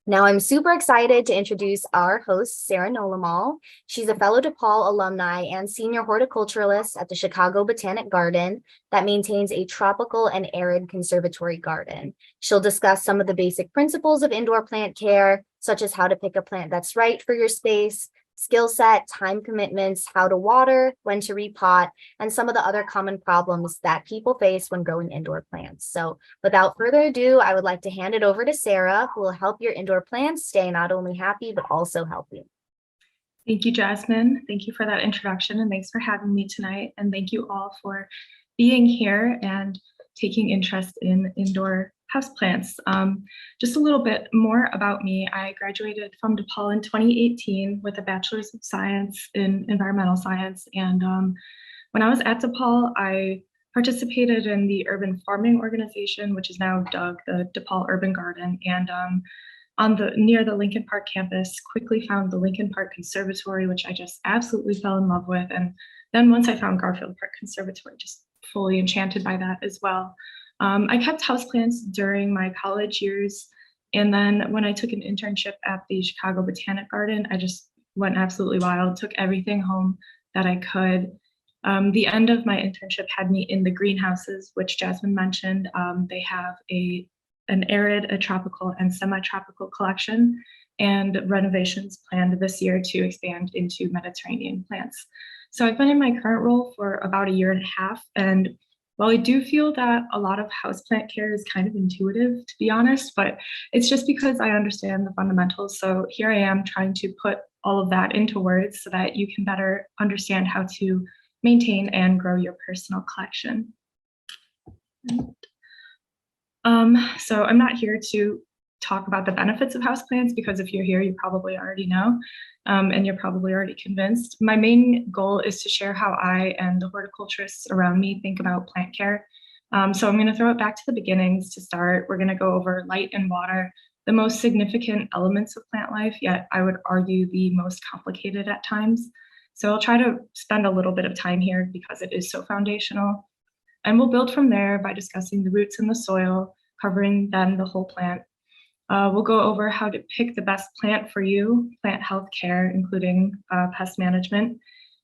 Now, I'm super excited to introduce our host, Sarah Nolimal. She's a fellow DePaul alumni and senior horticulturalist at the Chicago Botanic Garden that maintains a tropical and arid conservatory garden. She'll discuss some of the basic principles of indoor plant care, such as how to pick a plant that's right for your space, skill set, time commitments, how to water, when to repot, and some of the other common problems that people face when growing indoor plants. So without further ado, I would like to hand it over to Sarah, who will help your indoor plants stay not only happy, but also healthy. Thank you, Jasmine. Thank you for that introduction, and thanks for having me tonight. And thank you all for being here and taking interest in indoor houseplants. Just a little bit more about me. I graduated from DePaul in 2018 with a Bachelor's of Science in Environmental Science. And when I was at DePaul, I participated in the urban farming organization, which is now DUG, the DePaul Urban Garden. And near the Lincoln Park campus, quickly found the Lincoln Park Conservatory, which I just absolutely fell in love with. And then once I found Garfield Park Conservatory, just fully enchanted by that as well. I kept houseplants during my college years. And then when I took an internship at the Chicago Botanic Garden, I just went absolutely wild, took everything home that I could. The end of my internship had me in the greenhouses, which Jasmine mentioned. They have an arid, a tropical, and semi-tropical collection, and renovations planned this year to expand into Mediterranean plants. So I've been in my current role for about a year and a half, and while I do feel that a lot of houseplant care is kind of intuitive, to be honest, but it's just because I understand the fundamentals. So here I am trying to put all of that into words so that you can better understand how to maintain and grow your personal collection. So I'm not here to talk about the benefits of houseplants, because if you're here, you probably already know, and you're probably already convinced. My main goal is to share how I and the horticulturists around me think about plant care. So I'm going to throw it back to the beginnings to start. We're going to go over light and water, the most significant elements of plant life, yet I would argue the most complicated at times. So I'll try to spend a little bit of time here because it is so foundational. And we'll build from there by discussing the roots in the soil, covering then the whole plant. We'll go over how to pick the best plant for you, plant health care, including pest management.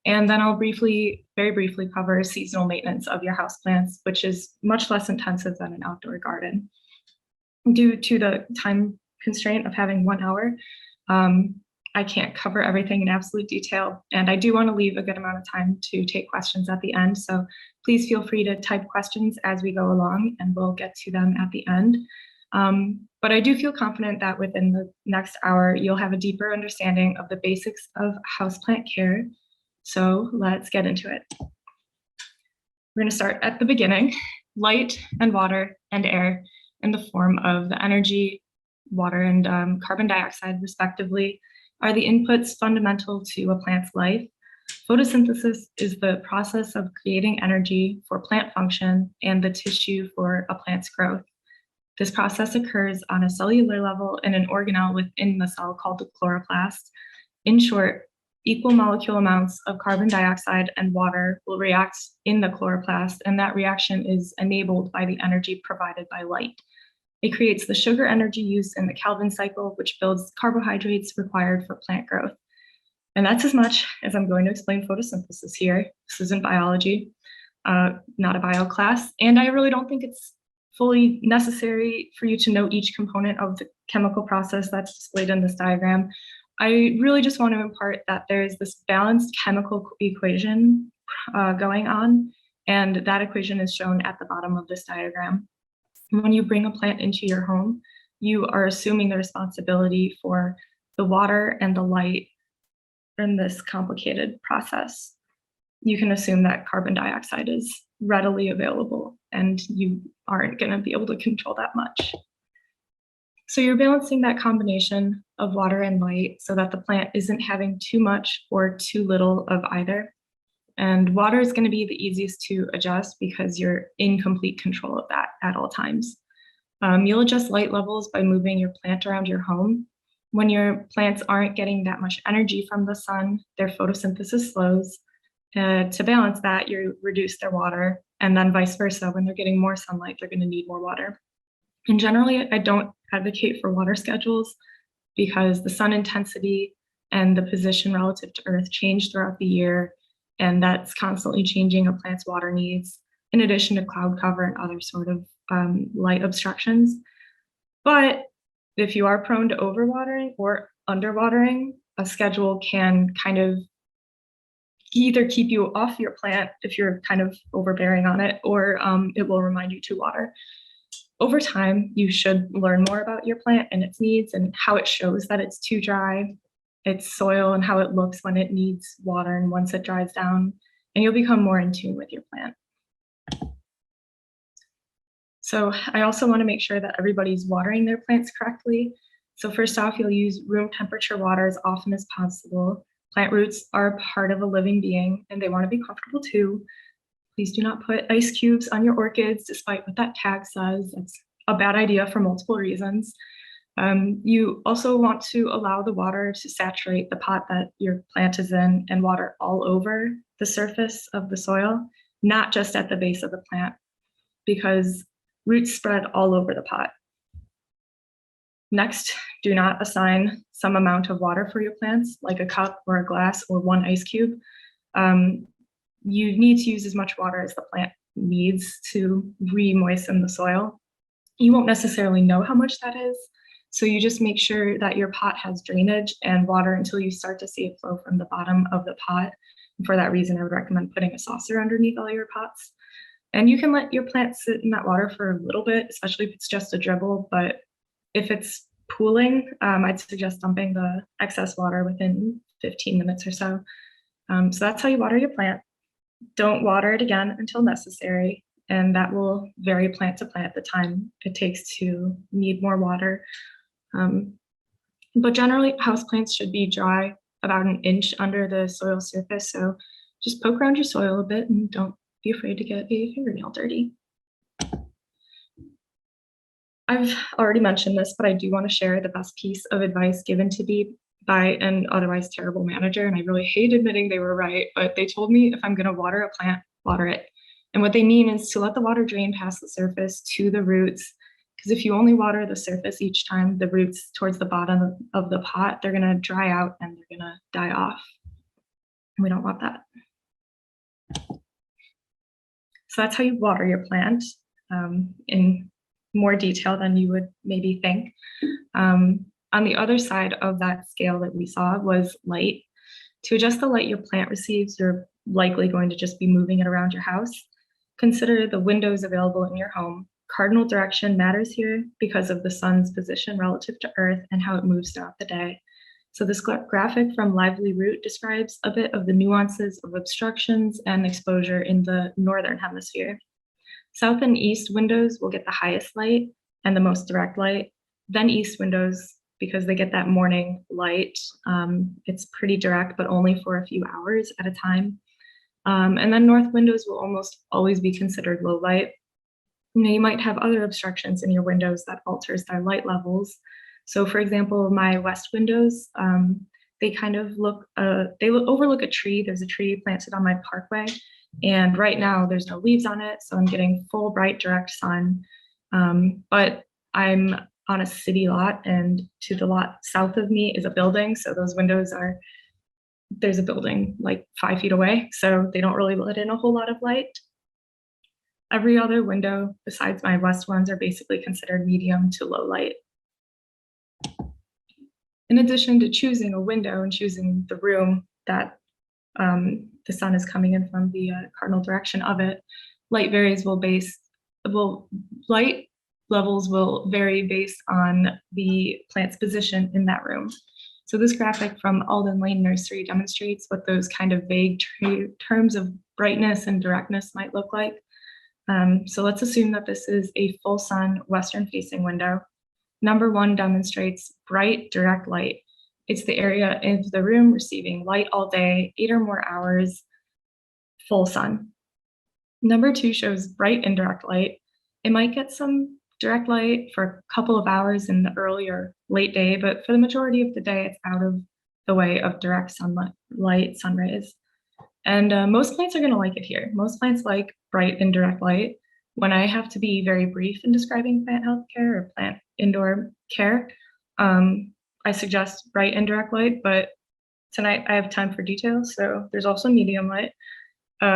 And then I'll very briefly cover seasonal maintenance of your houseplants, which is much less intensive than an outdoor garden. Due to the time constraint of having 1 hour, I can't cover everything in absolute detail, and I do want to leave a good amount of time to take questions at the end. So please feel free to type questions as we go along, and we'll get to them at the end. But I do feel confident that within the next hour, you'll have a deeper understanding of the basics of houseplant care. So let's get into it. We're going to start at the beginning. Light and water and air in the form of the energy, water, and carbon dioxide, respectively, are the inputs fundamental to a plant's life. Photosynthesis is the process of creating energy for plant function and the tissue for a plant's growth. This process occurs on a cellular level in an organelle within the cell called the chloroplast. In short, equal molecule amounts of carbon dioxide and water will react in the chloroplast, and that reaction is enabled by the energy provided by light. It creates the sugar energy used in the Calvin cycle, which builds carbohydrates required for plant growth. And that's as much as I'm going to explain photosynthesis here. This isn't biology, not a bio class, and I really don't think it's fully necessary for you to know each component of the chemical process that's displayed in this diagram. I really just want to impart that there's this balanced chemical equation going on, and that equation is shown at the bottom of this diagram. When you bring a plant into your home, you are assuming the responsibility for the water and the light in this complicated process. You can assume that carbon dioxide is readily available, and you aren't going to be able to control that much. So you're balancing that combination of water and light so that the plant isn't having too much or too little of either. And water is going to be the easiest to adjust because you're in complete control of that at all times. You'll adjust light levels by moving your plant around your home. When your plants aren't getting that much energy from the sun, their photosynthesis slows. To balance that, you reduce their water, and then vice versa. When they're getting more sunlight, they're going to need more water. And generally, I don't advocate for water schedules. because the sun intensity and the position relative to Earth change throughout the year, and that's constantly changing a plant's water needs, in addition to cloud cover and other sort of light obstructions. But if you are prone to overwatering or underwatering, a schedule can kind of either keep you off your plant if you're kind of overbearing on it, or it will remind you to water. Over time, you should learn more about your plant and its needs and how it shows that it's too dry, its soil and how it looks when it needs water and once it dries down, and you'll become more in tune with your plant. So I also want to make sure that everybody's watering their plants correctly. So first off, you'll use room temperature water as often as possible. Plant roots are part of a living being and they want to be comfortable too. Please do not put ice cubes on your orchids, despite what that tag says. That's a bad idea for multiple reasons. You also want to allow the water to saturate the pot that your plant is in and water all over the surface of the soil, not just at the base of the plant, because roots spread all over the pot. Next, do not assign some amount of water for your plants, like a cup or a glass or one ice cube. You need to use as much water as the plant needs to re-moisten the soil. You won't necessarily know how much that is, so you just make sure that your pot has drainage and water until you start to see it flow from the bottom of the pot. And for that reason, I would recommend putting a saucer underneath all your pots. And you can let your plant sit in that water for a little bit, especially if it's just a dribble, but if it's pooling, I'd suggest dumping the excess water within 15 minutes or so. So that's how you water your plant. Don't water it again until necessary, and that will vary plant to plant the time it takes to need more water. But generally, houseplants should be dry about an inch under the soil surface, so just poke around your soil a bit and don't be afraid to get a fingernail dirty. I've already mentioned this, but I do want to share the best piece of advice given to me by an otherwise terrible manager, and I really hate admitting they were right, but they told me if I'm going to water a plant, water it. And what they mean is to let the water drain past the surface to the roots, because if you only water the surface each time, the roots towards the bottom of the pot, they're going to dry out and they're going to die off. And we don't want that. So that's how you water your plant in more detail than you would maybe think. On the other side of that scale that we saw was light. To adjust the light your plant receives, you're likely going to just be moving it around your house. Consider the windows available in your home. Cardinal direction matters here because of the sun's position relative to Earth and how it moves throughout the day. So this graphic from Lively Root describes a bit of the nuances of obstructions and exposure in the northern hemisphere. South and east windows will get the highest light and the most direct light, then east windows because they get that morning light. It's pretty direct, but only for a few hours at a time. And then north windows will almost always be considered low light. You might have other obstructions in your windows that alters their light levels. So for example, my west windows, they kind of overlook a tree. There's a tree planted on my parkway. And right now there's no leaves on it, so I'm getting full bright direct sun. But I'm on a city lot, and to the lot south of me is a building. So those windows there's a building like 5 feet away, so they don't really let in a whole lot of light. Every other window besides my west ones are basically considered medium to low light. In addition to choosing a window and choosing the room that the sun is coming in from the cardinal direction of it, light levels will vary based on the plant's position in that room. So this graphic from Alden Lane Nursery demonstrates what those kind of vague terms of brightness and directness might look like. So let's assume that this is a full sun western facing window. Number 1 demonstrates bright direct light. It's the area of the room receiving light all day, 8 or more hours, full sun. Number 2 shows bright indirect light. It might get some direct light for a couple of hours in the early or late day, but for the majority of the day, it's out of the way of direct sunlight, sun rays. And most plants are going to like it here. Most plants like bright indirect light. When I have to be very brief in describing plant health care or plant indoor care, I suggest bright indirect light, but tonight I have time for details. So there's also medium light,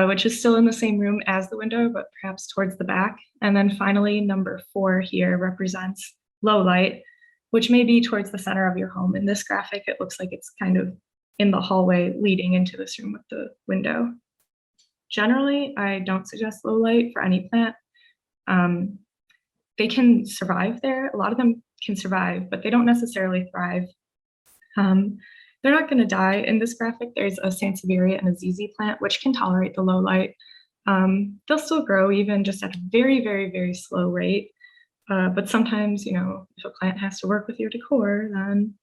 which is still in the same room as the window, but perhaps towards the back. And then finally, number 4 here represents low light, which may be towards the center of your home. In this graphic, it looks like it's kind of in the hallway leading into this room with the window. Generally, I don't suggest low light for any plant. They can survive there. A lot of them can survive, but they don't necessarily thrive. They're not going to die. In this graphic, there's a Sansevieria and a ZZ plant, which can tolerate the low light. They'll still grow even just at a very, very, very slow rate. But sometimes, you know, if a plant has to work with your decor, then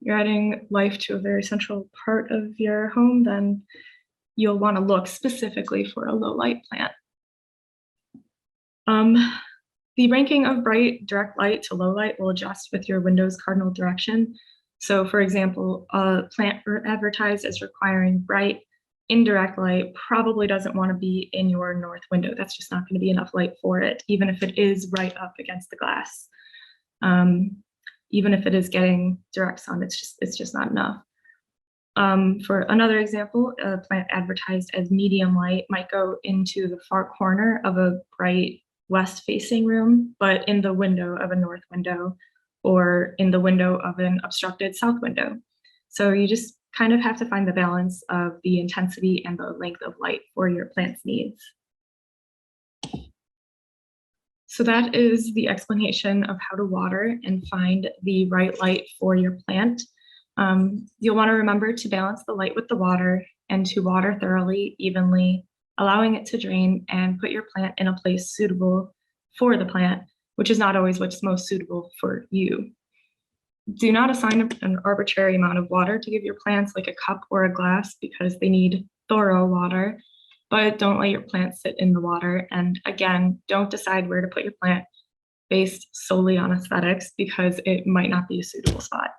you're adding life to a very central part of your home, then you'll want to look specifically for a low light plant. The ranking of bright direct light to low light will adjust with your window's cardinal direction. So for example, a plant advertised as requiring bright indirect light probably doesn't want to be in your north window. That's just not going to be enough light for it, even if it is right up against the glass. Even if it is getting direct sun, it's just not enough. For another example, a plant advertised as medium light might go into the far corner of a bright west-facing room, but in the window of a north window, or in the window of an obstructed south window. So you just kind of have to find the balance of the intensity and the length of light for your plant's needs. So that is the explanation of how to water and find the right light for your plant. You'll want to remember to balance the light with the water and to water thoroughly, evenly, allowing it to drain, and put your plant in a place suitable for the plant, which is not always what's most suitable for you. Do not assign an arbitrary amount of water to give your plants, like a cup or a glass, because they need thorough water, but don't let your plant sit in the water. And again, don't decide where to put your plant based solely on aesthetics, because it might not be a suitable spot.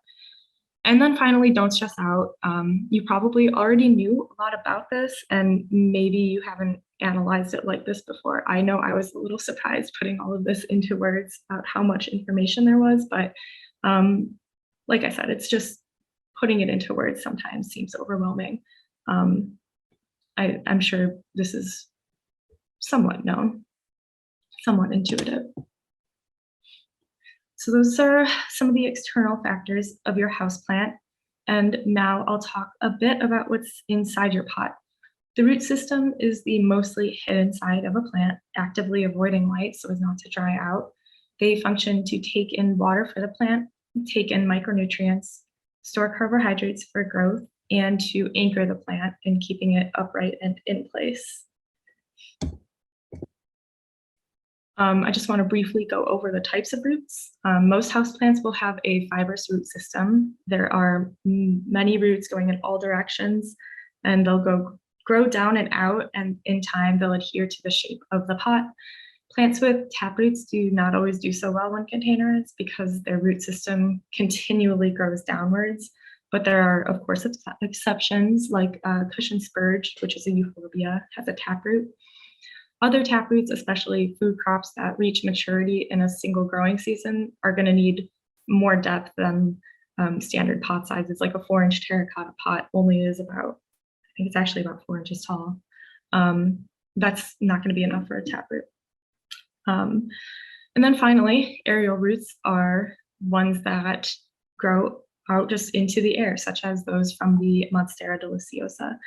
And then finally, don't stress out. You probably already knew a lot about this, and maybe you haven't analyzed it like this before. I know I was a little surprised putting all of this into words about how much information there was, but like I said, it's just putting it into words sometimes seems overwhelming. I'm sure this is somewhat known, somewhat intuitive. So those are some of the external factors of your houseplant. And now I'll talk a bit about what's inside your pot. The root system is the mostly hidden side of a plant, actively avoiding light so as not to dry out. They function to take in water for the plant, take in micronutrients, store carbohydrates for growth, and to anchor the plant in keeping it upright and in place. I just want to briefly go over the types of roots. Most houseplants will have a fibrous root system. There are many roots going in all directions, and they'll grow down and out, and in time they'll adhere to the shape of the pot. Plants with taproots do not always do so well when containerized because their root system continually grows downwards. But there are, of course, exceptions, like cushion spurge, which is a euphorbia, has a taproot. Other taproots, especially food crops that reach maturity in a single growing season, are going to need more depth than standard pot sizes. Like a 4-inch terracotta pot only is about, I think it's actually about 4 inches tall. That's not going to be enough for a taproot. And then finally, aerial roots are ones that grow out just into the air, such as those from the Monstera deliciosa.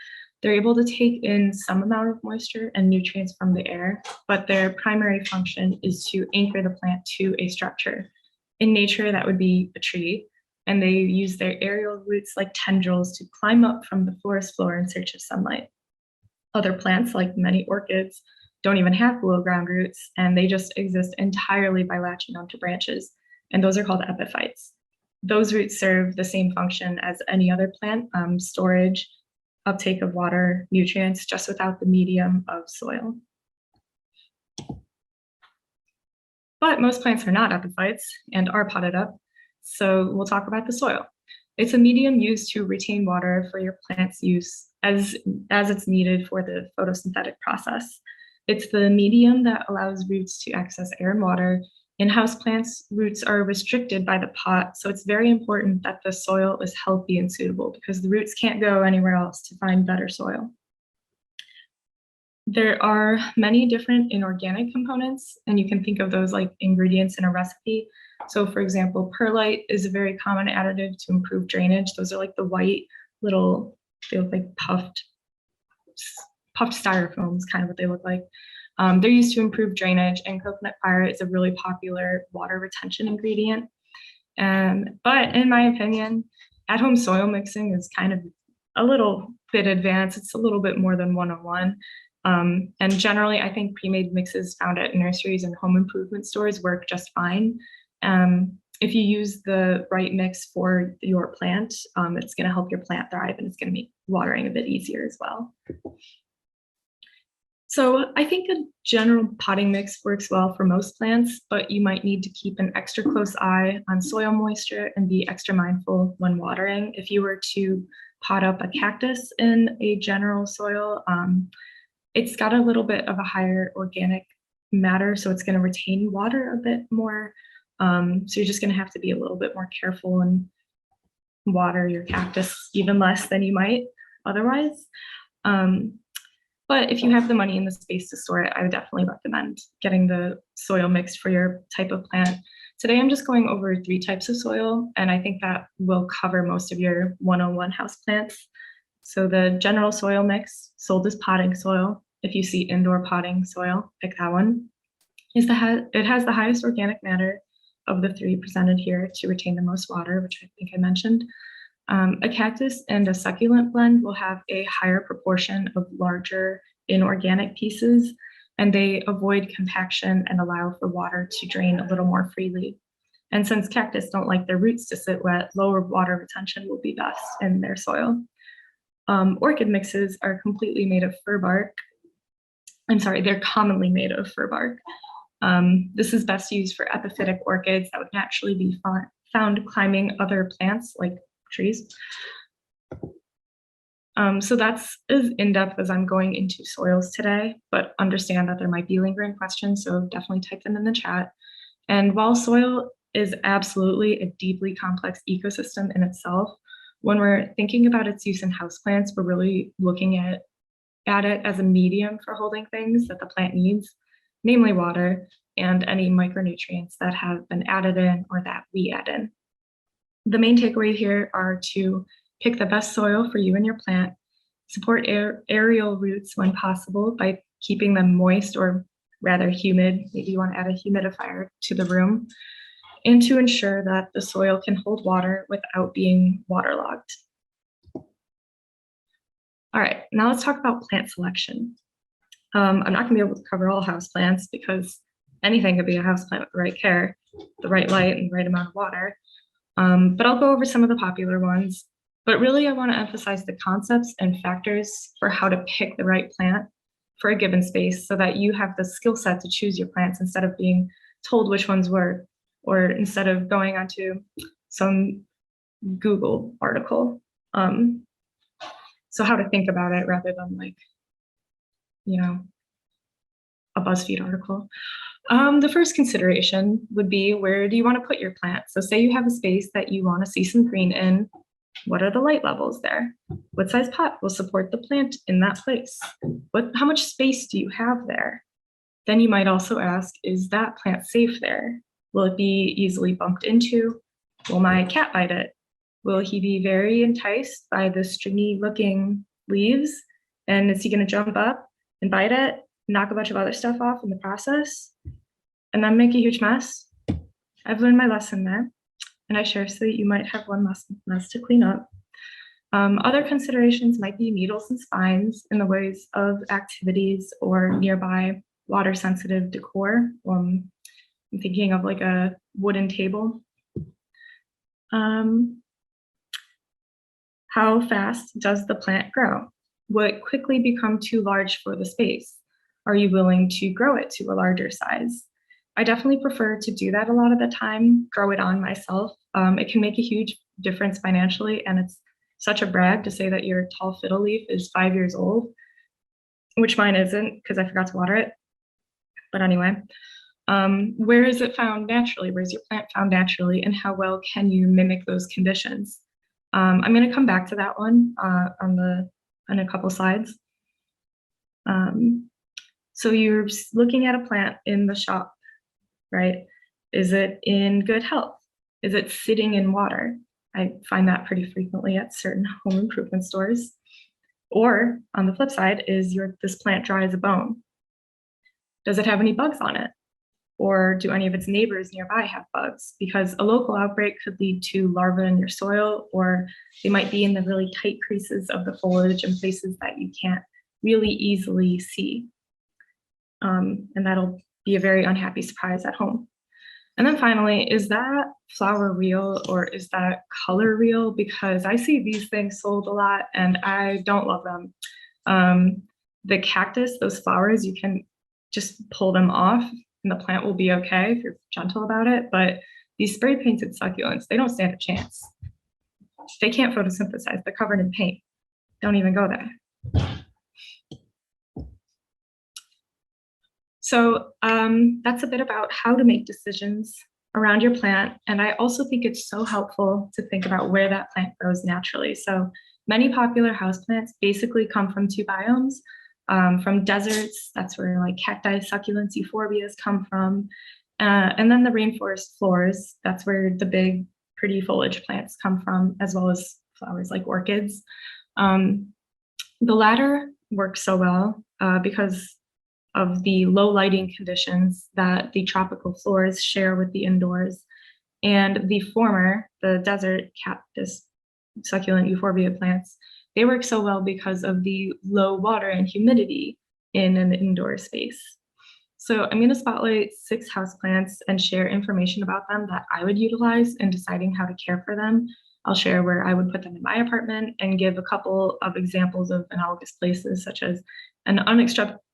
They're able to take in some amount of moisture and nutrients from the air, but their primary function is to anchor the plant to a structure. In nature, that would be a tree, and they use their aerial roots like tendrils to climb up from the forest floor in search of sunlight. Other plants, like many orchids, don't even have below ground roots, and they just exist entirely by latching onto branches, and those are called epiphytes. Those roots serve the same function as any other plant, storage, uptake of water, nutrients, just without the medium of soil. But most plants are not epiphytes and are potted up, so we'll talk about the soil. It's a medium used to retain water for your plant's use as it's needed for the photosynthetic process. It's the medium that allows roots to access air and water In houseplants, roots are restricted by the pot, so it's very important that the soil is healthy and suitable because the roots can't go anywhere else to find better soil. There are many different inorganic components, and you can think of those like ingredients in a recipe. So for example, perlite is a very common additive to improve drainage. Those are like the white little, they look like puffed styrofoams, kind of what they look like. They're used to improve drainage, and coconut fire is a really popular water retention ingredient. But in my opinion, at-home soil mixing is kind of a little bit advanced. It's a little bit more than 101. And generally, I think pre-made mixes found at nurseries and home improvement stores work just fine. If you use the right mix for your plant, it's going to help your plant thrive, and it's going to make watering a bit easier as well. So I think a general potting mix works well for most plants, but you might need to keep an extra close eye on soil moisture and be extra mindful when watering. If you were to pot up a cactus in a general soil, it's got a little bit of a higher organic matter, so it's going to retain water a bit more. So you're just going to have to be a little bit more careful and water your cactus even less than you might otherwise. But if you have the money and the space to store it, I would definitely recommend getting the soil mixed for your type of plant. Today, I'm just going over 3 types of soil, and I think that will cover most of your 101 houseplants. So the general soil mix, sold as potting soil. If you see indoor potting soil, pick that one. It has the highest organic matter of the 3 presented here to retain the most water, which I think I mentioned. A cactus and a succulent blend will have a higher proportion of larger inorganic pieces, and they avoid compaction and allow for water to drain a little more freely. And since cactus don't like their roots to sit wet, lower water retention will be best in their soil. Orchid mixes are completely made of fir bark. They're commonly made of fir bark. This is best used for epiphytic orchids that would naturally be found climbing other plants like trees. So that's as in-depth as I'm going into soils today, but understand that there might be lingering questions, so definitely type them in the chat. And while soil is absolutely a deeply complex ecosystem in itself, when we're thinking about its use in houseplants, we're really looking at it as a medium for holding things that the plant needs, namely water and any micronutrients that have been added in or that we add in. The main takeaway here are to pick the best soil for you and your plant, support aerial roots when possible by keeping them moist or rather humid. Maybe you want to add a humidifier to the room, and to ensure that the soil can hold water without being waterlogged. All right, now let's talk about plant selection. I'm not going to be able to cover all houseplants because anything could be a houseplant with the right care, the right light, and the right amount of water. But I'll go over some of the popular ones. But really, I want to emphasize the concepts and factors for how to pick the right plant for a given space so that you have the skill set to choose your plants instead of being told which ones work, or instead of going onto some Google article. So how to think about it rather than like, a BuzzFeed article. The first consideration would be, where do you want to put your plant? So say you have a space that you want to see some green in. What are the light levels there? What size pot will support the plant in that place? How much space do you have there? Then you might also ask, is that plant safe there? Will it be easily bumped into? Will my cat bite it? Will he be very enticed by the stringy looking leaves? And is he going to jump up and bite it, knock a bunch of other stuff off in the process, and then make a huge mess? I've learned my lesson there, and I share so that you might have one mess to clean up. Other considerations might be needles and spines in the ways of activities or nearby water sensitive decor. I'm thinking of like a wooden table. How fast does the plant grow? Will it quickly become too large for the space? Are you willing to grow it to a larger size? I definitely prefer to do that a lot of the time, grow it on myself. It can make a huge difference financially, and it's such a brag to say that your tall fiddle leaf is 5 years old, which mine isn't because I forgot to water it. But anyway, Where is it found naturally? Where's your plant found naturally? And how well can you mimic those conditions? I'm going to come back to that one on a couple slides. So you're looking at a plant in the shop, right? Is it in good health? Is it sitting in water? I find that pretty frequently at certain home improvement stores. Or on the flip side, is this plant dry as a bone? Does it have any bugs on it? Or do any of its neighbors nearby have bugs? Because a local outbreak could lead to larvae in your soil, or they might be in the really tight creases of the foliage and places that you can't really easily see. And that'll be a very unhappy surprise at home. And then finally, is that flower real or is that color real? Because I see these things sold a lot and I don't love them. The cactus, those flowers, you can just pull them off and the plant will be okay if you're gentle about it. But these spray painted succulents, they don't stand a chance. They can't photosynthesize, they're covered in paint. Don't even go there. So that's a bit about how to make decisions around your plant. And I also think it's so helpful to think about where that plant grows naturally. So many popular houseplants basically come from two biomes. From deserts, that's where like cacti, succulents, euphorbias come from. And then the rainforest floors, that's where the big, pretty foliage plants come from, as well as flowers like orchids. The latter works so well because of the low lighting conditions that the tropical floors share with the indoors. And the former, the desert cactus, succulent euphorbia plants, they work so well because of the low water and humidity in an indoor space. So I'm going to spotlight 6 houseplants and share information about them that I would utilize in deciding how to care for them. I'll share where I would put them in my apartment and give a couple of examples of analogous places, such as an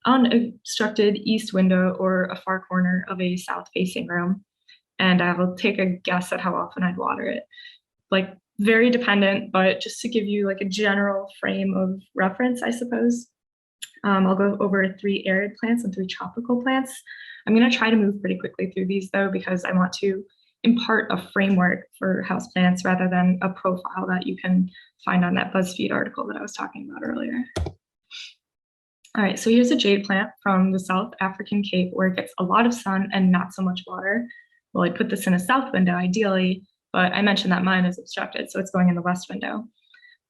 unobstructed east window or a far corner of a south-facing room. And I will take a guess at how often I'd water it. Like, very dependent, but just to give you like a general frame of reference, I suppose. I'll go over 3 arid plants and 3 tropical plants. I'm going to try to move pretty quickly through these though, because I want to impart a framework for houseplants rather than a profile that you can find on that BuzzFeed article that I was talking about earlier. All right, so here's a jade plant from the South African Cape where it gets a lot of sun and not so much water. Well, I'd put this in a south window ideally, but I mentioned that mine is obstructed, so it's going in the west window.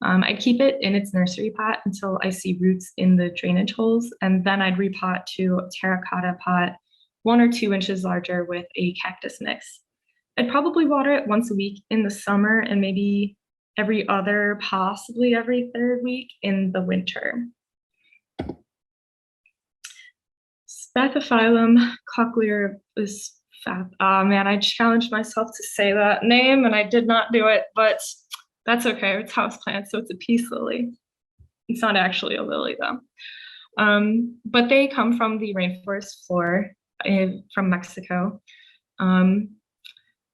I'd keep it in its nursery pot until I see roots in the drainage holes, and then I'd repot to a terracotta pot 1 or 2 inches larger with a cactus mix. I'd probably water it once a week in the summer and maybe every other, possibly every 3rd week in the winter. Spathiphyllum cochlear is man, I challenged myself to say that name and I did not do it, but that's okay. It's houseplant, so it's a peace lily. It's not actually a lily though. But they come from the rainforest floor from Mexico.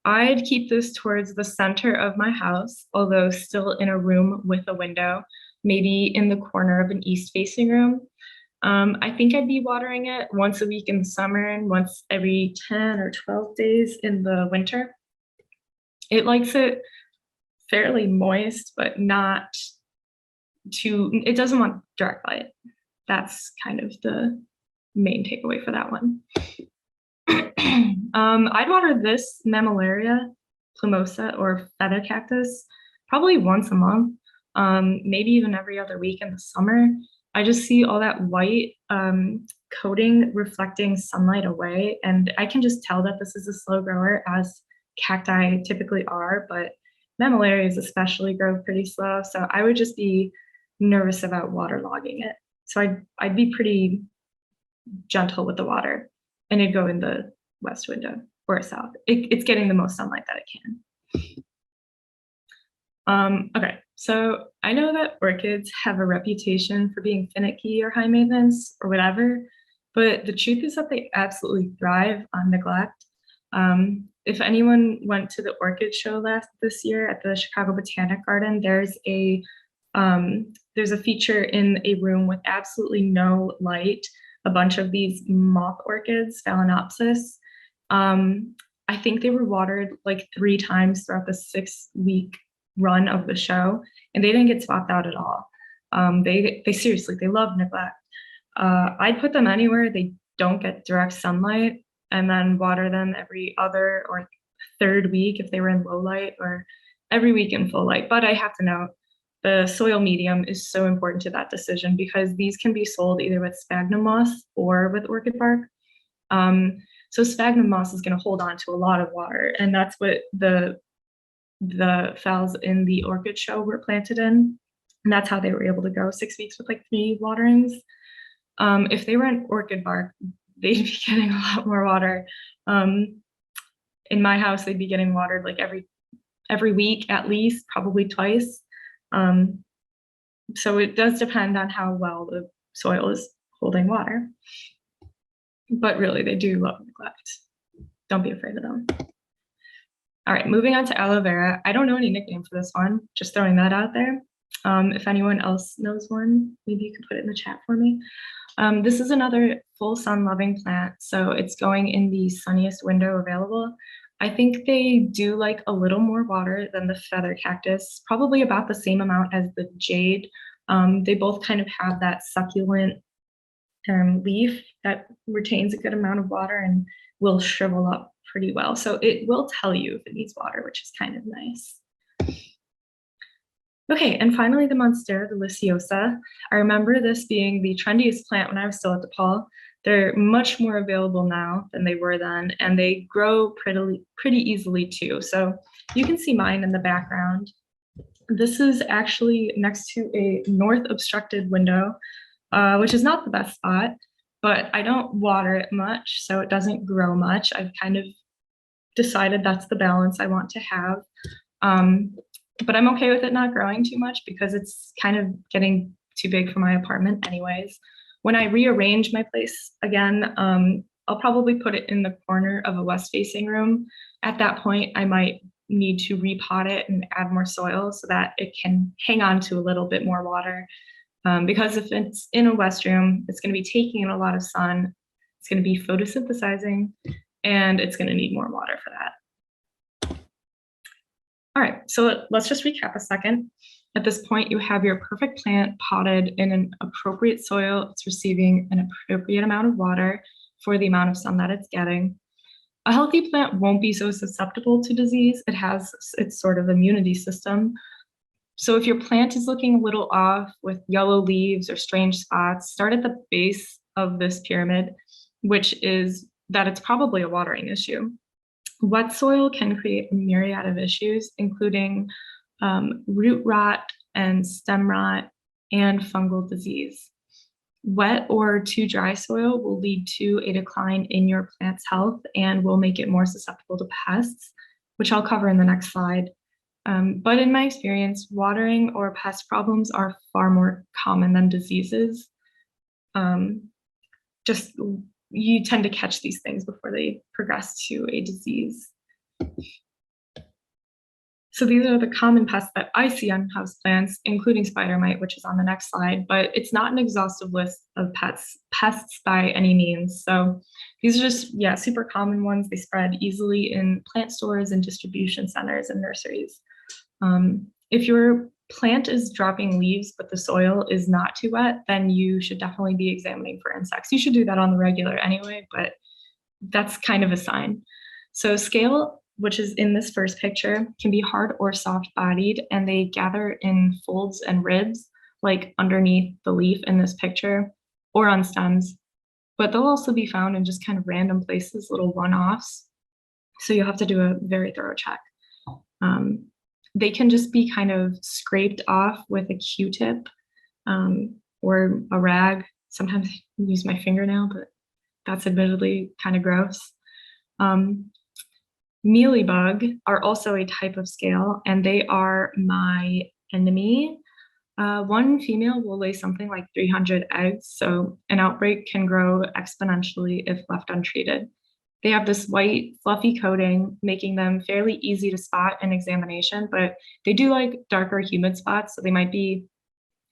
I'd keep this towards the center of my house, although still in a room with a window, maybe in the corner of an east-facing room. I think I'd be watering it once a week in the summer and once every 10 or 12 days in the winter. It likes it fairly moist, but not too, it doesn't want direct light. That's kind of the main takeaway for that one. I'd water this Mammillaria plumosa or feather cactus probably once a month, maybe even every other week in the summer. I just see all that white coating reflecting sunlight away, and I can just tell that this is a slow grower, as cacti typically are, but Mammillarias especially grow pretty slow, so I would just be nervous about waterlogging it. So I'd be pretty gentle with the water, and it'd go in the west window or south. It's getting the most sunlight that it can. Okay, so I know that orchids have a reputation for being finicky or high maintenance or whatever, but the truth is that they absolutely thrive on neglect. If anyone went to the orchid show this year at the Chicago Botanic Garden, there's a feature in a room with absolutely no light, a bunch of these moth orchids, Phalaenopsis, I think they were watered like 3 times throughout the 6-week run of the show, and they didn't get swapped out at all. They seriously, they love neglect. I'd put them anywhere they don't get direct sunlight, and then water them every other or 3rd week if they were in low light, or every week in full light. But I have to note, the soil medium is so important to that decision because these can be sold either with sphagnum moss or with orchid bark. So sphagnum moss is going to hold on to a lot of water, and that's what the phals in the orchid show were planted in. And that's how they were able to go 6 weeks with like 3 waterings. If they were in orchid bark, they'd be getting a lot more water. In my house, they'd be getting watered like every week at least, probably twice. So it does depend on how well the soil is holding water. But really, they do love neglect. Don't be afraid of them. All right, moving on to aloe vera. I don't know any nickname for this one, just throwing that out there. If anyone else knows one, maybe you could put it in the chat for me. This is another full sun loving plant, so it's going in the sunniest window available. I think they do like a little more water than the feather cactus, probably about the same amount as the jade. They both kind of have that succulent leaf that retains a good amount of water and will shrivel up pretty well. So it will tell you if it needs water, which is kind of nice. Okay, and finally the monstera, the lyciosa. I remember this being the trendiest plant when I was still at DePaul. They're much more available now than they were then, and they grow pretty easily too. So you can see mine in the background. This is actually next to a north obstructed window, which is not the best spot, but I don't water it much, so it doesn't grow much. I've kind of decided that's the balance I want to have. But I'm okay with it not growing too much because it's kind of getting too big for my apartment anyways. When I rearrange my place again, I'll probably put it in the corner of a west-facing room. At that point, I might need to repot it and add more soil so that it can hang on to a little bit more water. Because if it's in a west room, it's going to be taking in a lot of sun, it's going to be photosynthesizing, and it's going to need more water for that. All right, so let's just recap a second. At this point, you have your perfect plant potted in an appropriate soil. It's receiving an appropriate amount of water for the amount of sun that it's getting. A healthy plant won't be so susceptible to disease. It has its sort of immunity system. So if your plant is looking a little off with yellow leaves or strange spots, start at the base of this pyramid, which is that it's probably a watering issue. Wet soil can create a myriad of issues, including root rot and stem rot and fungal disease. Wet or too dry soil will lead to a decline in your plant's health and will make it more susceptible to pests, which I'll cover in the next slide. But in my experience, watering or pest problems are far more common than diseases. You tend to catch these things before they progress to a disease. So these are the common pests that I see on houseplants, including spider mite, which is on the next slide, but it's not an exhaustive list of pests by any means. So these are just, super common ones. They spread easily in plant stores and distribution centers and nurseries. If your plant is dropping leaves, but the soil is not too wet, then you should definitely be examining for insects. You should do that on the regular anyway, but that's kind of a sign. So scale, which is in this first picture, can be hard or soft-bodied, and they gather in folds and ribs, like underneath the leaf in this picture, or on stems. But they'll also be found in just kind of random places, little one-offs. So you'll have to do a very thorough check. They can just be kind of scraped off with a Q-tip or a rag. Sometimes I use my fingernail, but that's admittedly kind of gross. Mealybug are also a type of scale, and they are my enemy. One female will lay something like 300 eggs, so an outbreak can grow exponentially if left untreated. They have this white, fluffy coating, making them fairly easy to spot in examination, but they do like darker, humid spots, so they might be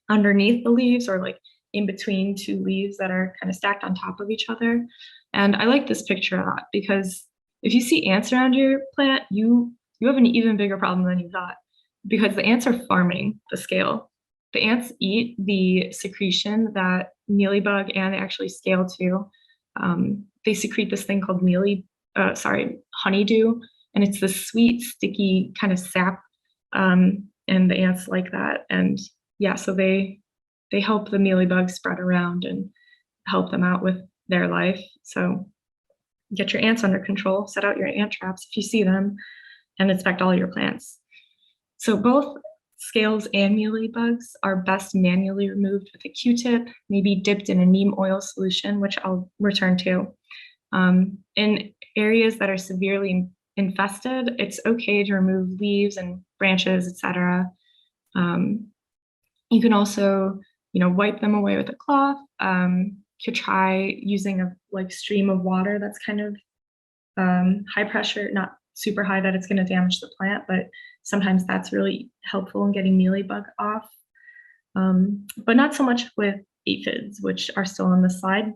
underneath the leaves or like in between 2 leaves that are kind of stacked on top of each other. And I like this picture a lot because If you see ants around your plant, you have an even bigger problem than you thought, because the ants are farming the scale. The ants eat the secretion that mealybug and actually scale too. They secrete this thing called honeydew, and it's this sweet, sticky kind of sap. And the ants like that. And yeah, so they help the mealybug spread around and help them out with their life. So get your ants under control, set out your ant traps if you see them, and inspect all your plants. So both scales and mealybugs are best manually removed with a Q-tip, maybe dipped in a neem oil solution, which I'll return to. In areas that are severely infested, it's okay to remove leaves and branches, etc. You can also, wipe them away with a cloth. Could try using a stream of water that's kind of high pressure, not super high that it's going to damage the plant, but sometimes that's really helpful in getting mealybug off. But not so much with aphids, which are still on the slide.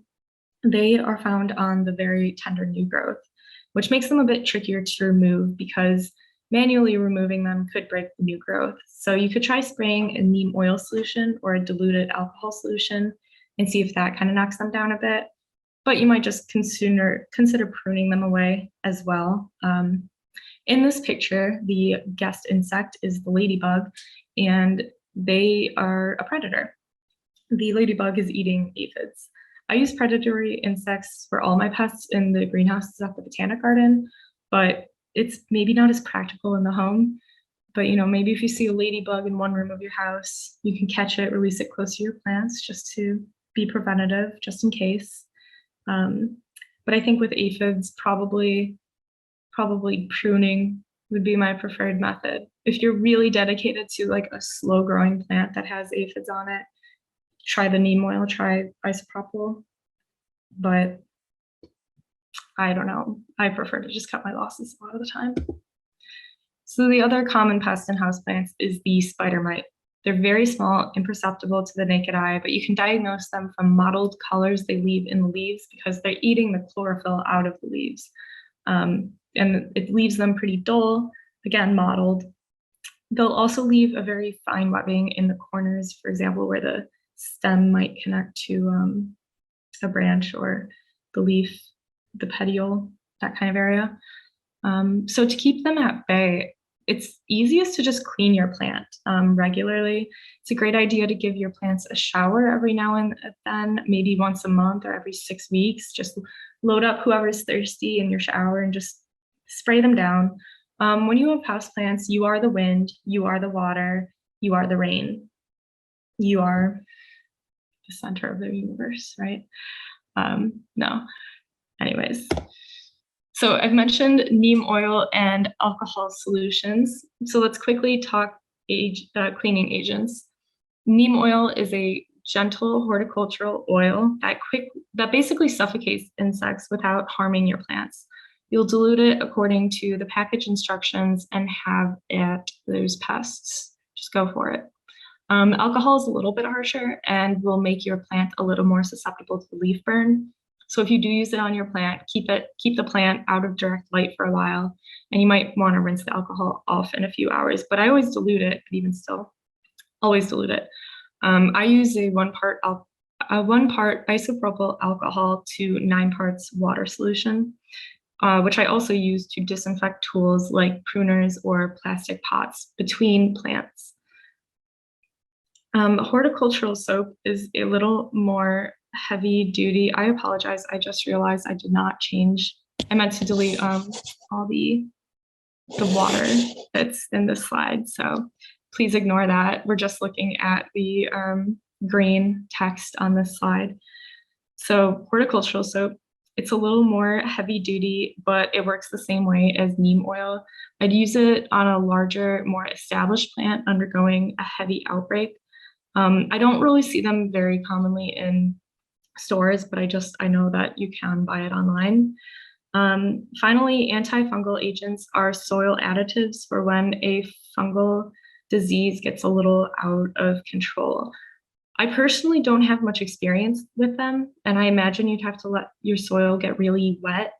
They are found on the very tender new growth, which makes them a bit trickier to remove because manually removing them could break the new growth. So you could try spraying a neem oil solution or a diluted alcohol solution and see if that kind of knocks them down a bit. But you might just consider pruning them away as well. In this picture, the guest insect is the ladybug, and they are a predator. The ladybug is eating aphids. I use predatory insects for all my pests in the greenhouses at the Botanic Garden, but it's maybe not as practical in the home. But maybe if you see a ladybug in one room of your house, you can catch it, release it close to your plants just to be preventative, just in case. But I think with aphids, probably pruning would be my preferred method. If you're really dedicated to a slow growing plant that has aphids on it, try the neem oil, try isopropyl. But I don't know. I prefer to just cut my losses a lot of the time. So the other common pest in houseplants is the spider mite. They're very small, imperceptible to the naked eye, but you can diagnose them from mottled colors they leave in the leaves because they're eating the chlorophyll out of the leaves. And it leaves them pretty dull, again, mottled. They'll also leave a very fine webbing in the corners, for example, where the stem might connect to a branch or the leaf, the petiole, that kind of area. So to keep them at bay, it's easiest to just clean your plant regularly. It's a great idea to give your plants a shower every now and then, maybe once a month or every 6 weeks. Just load up whoever's thirsty in your shower and just spray them down. When you have houseplants, you are the wind, you are the water, you are the rain. You are the center of the universe, right? No. Anyways. So I've mentioned neem oil and alcohol solutions. So let's quickly talk cleaning agents. Neem oil is a gentle horticultural oil that basically suffocates insects without harming your plants. You'll dilute it according to the package instructions and have at those pests. Just go for it. Alcohol is a little bit harsher and will make your plant a little more susceptible to leaf burn. So if you do use it on your plant, keep the plant out of direct light for a while, and you might want to rinse the alcohol off in a few hours. But I always dilute it, but even still, always dilute it. I use a 1 part isopropyl alcohol to 9 parts water solution, which I also use to disinfect tools like pruners or plastic pots between plants. Horticultural soap is a little more heavy duty. I apologize. I just realized I did not change. I meant to delete all the water that's in this slide. So please ignore that. We're just looking at the green text on this slide. So horticultural soap, it's a little more heavy duty, but it works the same way as neem oil. I'd use it on a larger, more established plant undergoing a heavy outbreak. I don't really see them very commonly in stores, but I know that you can buy it online. Finally, antifungal agents are soil additives for when a fungal disease gets a little out of control. I personally don't have much experience with them, and I imagine you'd have to let your soil get really wet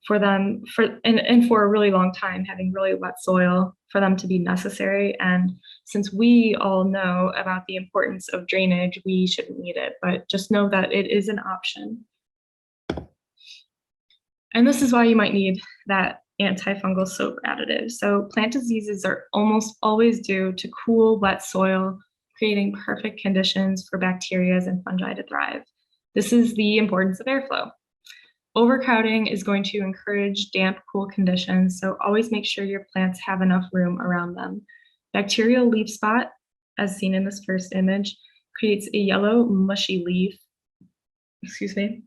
for them and for a really long time, having really wet soil for them to be necessary. And since we all know about the importance of drainage, we shouldn't need it, but just know that it is an option. And this is why you might need that antifungal soap additive. So plant diseases are almost always due to cool, wet soil, creating perfect conditions for bacteria and fungi to thrive. This is the importance of airflow. Overcrowding is going to encourage damp, cool conditions, so always make sure your plants have enough room around them. Bacterial leaf spot, as seen in this first image, creates a yellow, mushy leaf. Excuse me.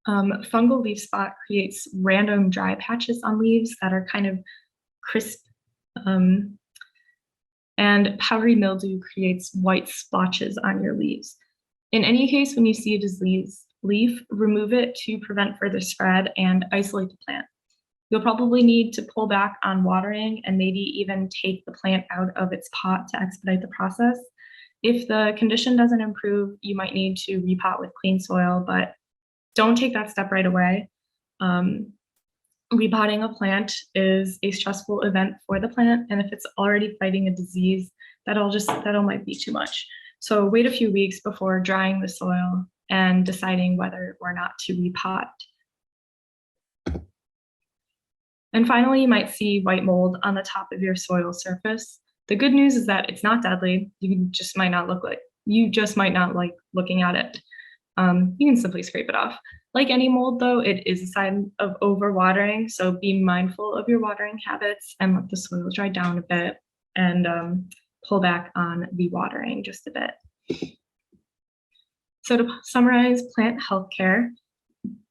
Fungal leaf spot creates random dry patches on leaves that are kind of crisp. And powdery mildew creates white splotches on your leaves. In any case, when you see a disease leaf, remove it to prevent further spread and isolate the plant. You'll probably need to pull back on watering and maybe even take the plant out of its pot to expedite the process. If the condition doesn't improve, you might need to repot with clean soil, but don't take that step right away. Repotting a plant is a stressful event for the plant, and if it's already fighting a disease, that'll might be too much. So wait a few weeks before drying the soil and deciding whether or not to repot. And finally, you might see white mold on the top of your soil surface. The good news is that it's not deadly. You just might not like looking at it. You can simply scrape it off. Like any mold, though, it is a sign of overwatering, so be mindful of your watering habits and let the soil dry down a bit and pull back on the watering just a bit. So to summarize plant health care,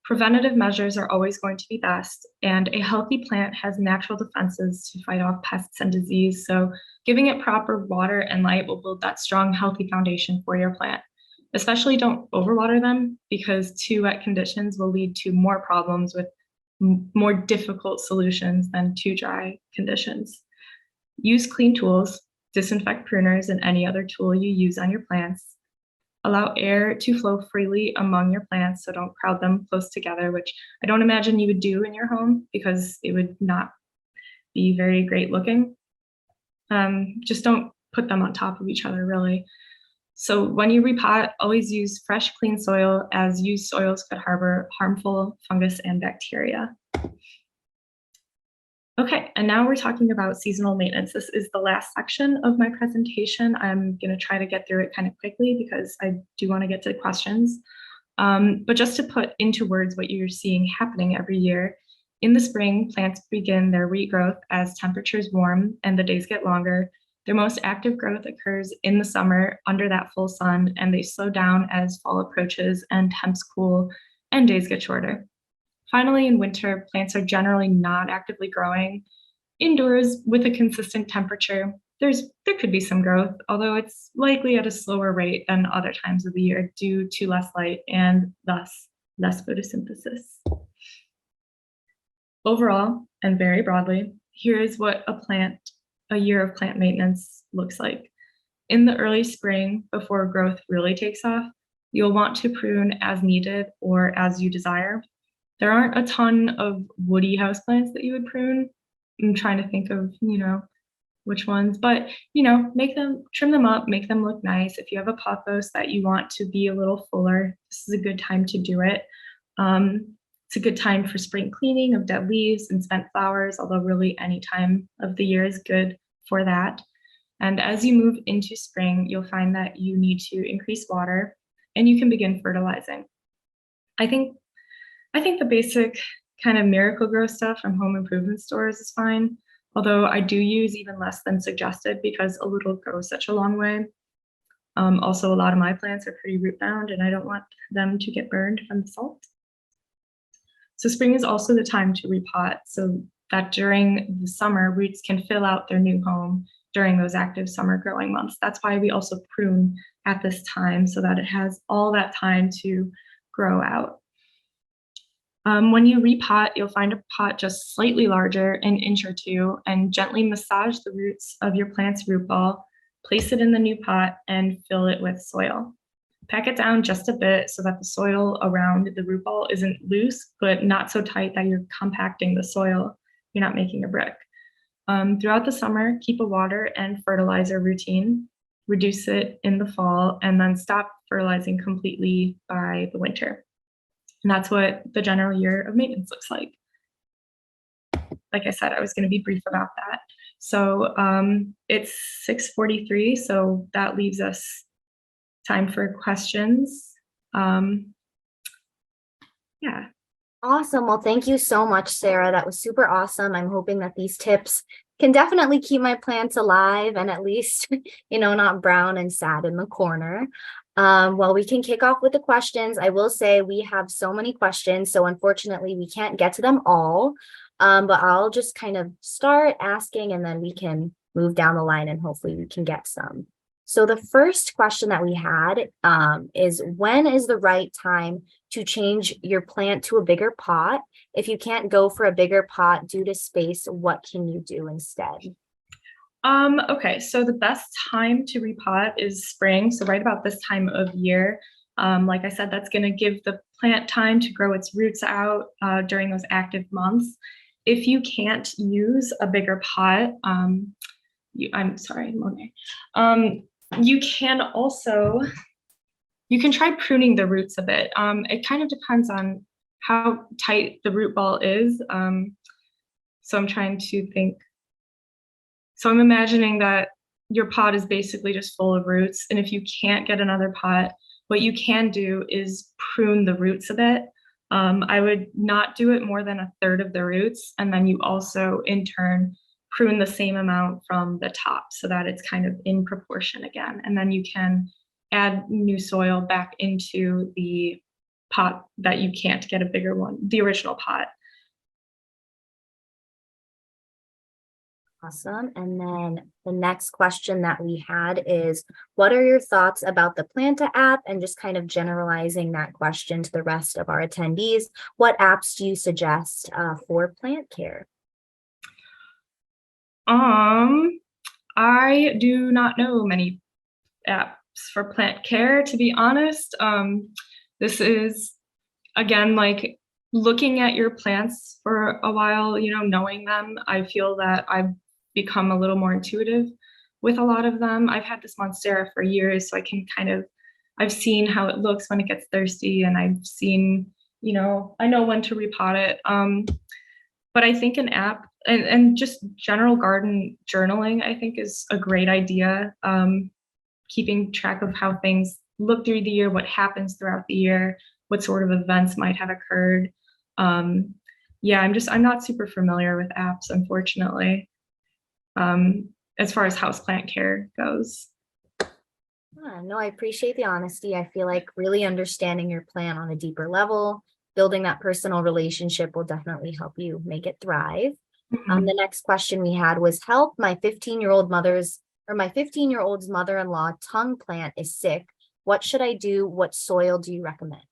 preventative measures are always going to be best, and a healthy plant has natural defenses to fight off pests and disease, so giving it proper water and light will build that strong, healthy foundation for your plant. Especially don't overwater them, because too wet conditions will lead to more problems with more difficult solutions than too dry conditions. Use clean tools, disinfect pruners and any other tool you use on your plants. Allow air to flow freely among your plants, so don't crowd them close together, which I don't imagine you would do in your home because it would not be very great looking. Just don't put them on top of each other, really. So when you repot, always use fresh, clean soil, as used soils could harbor harmful fungus and bacteria. Okay, and now we're talking about seasonal maintenance. This is the last section of my presentation. I'm going to try to get through it kind of quickly because I do want to get to the questions. But just to put into words what you're seeing happening every year, in the spring, plants begin their regrowth as temperatures warm and the days get longer. Their most active growth occurs in the summer under that full sun, and they slow down as fall approaches and temps cool and days get shorter. Finally, in winter, plants are generally not actively growing. Indoors, with a consistent temperature, there could be some growth, although it's likely at a slower rate than other times of the year due to less light and thus less photosynthesis. Overall, and very broadly, here is what a year of plant maintenance looks like. In the early spring, before growth really takes off, you'll want to prune as needed or as you desire. There aren't a ton of woody houseplants that you would prune. I'm trying to think of, which ones, but, trim them up, make them look nice. If you have a pothos that you want to be a little fuller, this is a good time to do it. It's a good time for spring cleaning of dead leaves and spent flowers, although really any time of the year is good for that. And as you move into spring, you'll find that you need to increase water and you can begin fertilizing. I think the basic kind of Miracle-Gro stuff from home improvement stores is fine, although I do use even less than suggested because a little goes such a long way. Also, a lot of my plants are pretty root bound and I don't want them to get burned from the salt. So spring is also the time to repot so that during the summer, roots can fill out their new home during those active summer growing months. That's why we also prune at this time so that it has all that time to grow out. When you repot, you'll find a pot just slightly larger, an inch or two, and gently massage the roots of your plant's root ball, place it in the new pot, and fill it with soil. pack it down just a bit so that the soil around the root ball isn't loose, but not so tight that you're compacting the soil. You're not making a brick. Throughout the summer, keep a water and fertilizer routine, reduce it in the fall, and then stop fertilizing completely by the winter. And that's what the general year of maintenance looks like. Like I said, I was going to be brief about that. So it's 6:43, so that leaves us time for questions. Yeah. Awesome. Well, thank you so much, Sarah. That was super awesome. I'm hoping that these tips can definitely keep my plants alive and at least, not brown and sad in the corner. Well, we can kick off with the questions. I will say we have so many questions, so unfortunately we can't get to them all. But I'll just kind of start asking and then we can move down the line and hopefully we can get some. So the first question that we had is, when is the right time to change your plant to a bigger pot? If you can't go for a bigger pot due to space, what can you do instead? Okay, so the best time to repot is spring, so right about this time of year. Like I said, that's going to give the plant time to grow its roots out during those active months. If you can't use a bigger pot, I'm sorry, Monet. You can try pruning the roots a bit. It kind of depends on how tight the root ball is. So I'm trying to think. So I'm imagining that your pot is basically just full of roots. And if you can't get another pot, what you can do is prune the roots a bit. I would not do it more than a third of the roots. And then you also, in turn, prune the same amount from the top so that it's kind of in proportion again. And then you can add new soil back into the pot that you can't get a bigger one, the original pot. Awesome. And then the next question that we had is, what are your thoughts about the Planta app? And just kind of generalizing that question to the rest of our attendees, what apps do you suggest for plant care? I do not know many apps for plant care, to be honest. This is, again, like looking at your plants for a while, knowing them. I feel that I've become a little more intuitive with a lot of them. I've had this Monstera for years, so I can I've seen how it looks when it gets thirsty, and I've seen, I know when to repot it. But I think an app and just general garden journaling, I think, is a great idea. Keeping track of how things look through the year, what happens throughout the year, what sort of events might have occurred. Yeah, I'm not super familiar with apps, unfortunately, as far as houseplant care goes. No, I appreciate the honesty. I feel like really understanding your plant on a deeper level, building that personal relationship will definitely help you make it thrive. Mm-hmm. The next question we had was, help, my 15-year-old's mother-in-law tongue plant is sick. What should I do? What soil do you recommend?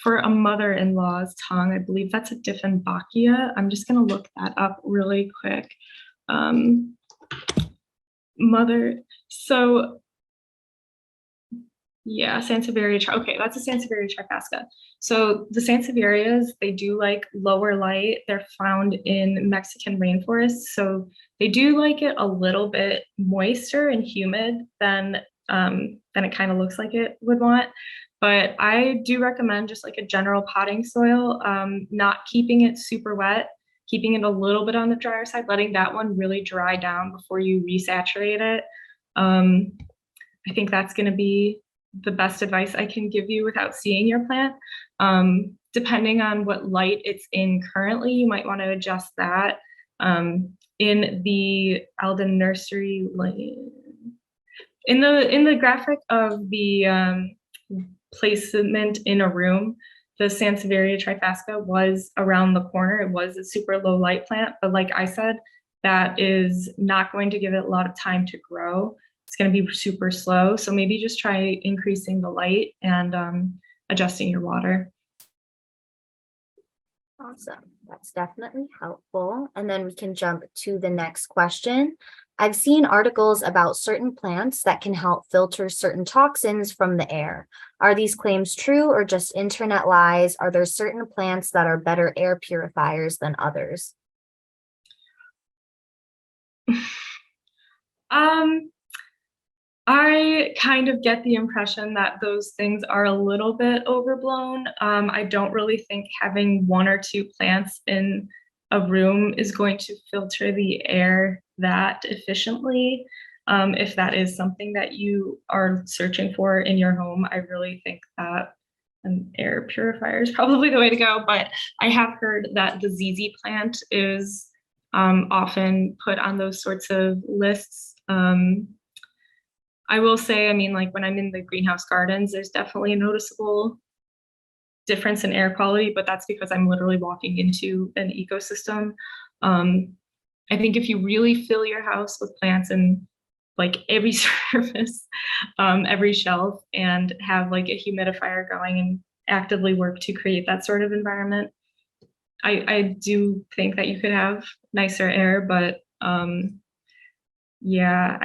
For a mother-in-law's tongue, I believe that's a Dieffenbachia. I'm just gonna look that up really quick. Yeah, Sansevieria. Okay, that's a Sansevieria trifasca. So the Sansevierias, they do like lower light. They're found in Mexican rainforests, so they do like it a little bit moister and humid than it kind of looks like it would want. But I do recommend just like a general potting soil, not keeping it super wet, keeping it a little bit on the drier side, letting that one really dry down before you resaturate it. I think that's going to be the best advice I can give you without seeing your plant. Depending on what light it's in currently, you might want to adjust that. In the Alden nursery, in the graphic of the placement in a room, the Sansevieria trifasca was around the corner. It was a super low light plant, but like I said, that is not going to give it a lot of time to grow. It's going to be super slow. So maybe just try increasing the light and adjusting your water. Awesome. That's definitely helpful. And then we can jump to the next question. I've seen articles about certain plants that can help filter certain toxins from the air. Are these claims true or just internet lies? Are there certain plants that are better air purifiers than others? Um, I kind of get the impression that those things are a little bit overblown. I don't really think having one or two plants in a room is going to filter the air that efficiently. If that is something that you are searching for in your home, I really think that an air purifier is probably the way to go. But I have heard that the ZZ plant is often put on those sorts of lists. I will say, I mean, like when I'm in the greenhouse gardens, there's definitely a noticeable difference in air quality, but that's because I'm literally walking into an ecosystem. I think if you really fill your house with plants and like every surface, every shelf, and have like a humidifier going and actively work to create that sort of environment, I do think that you could have nicer air, but yeah,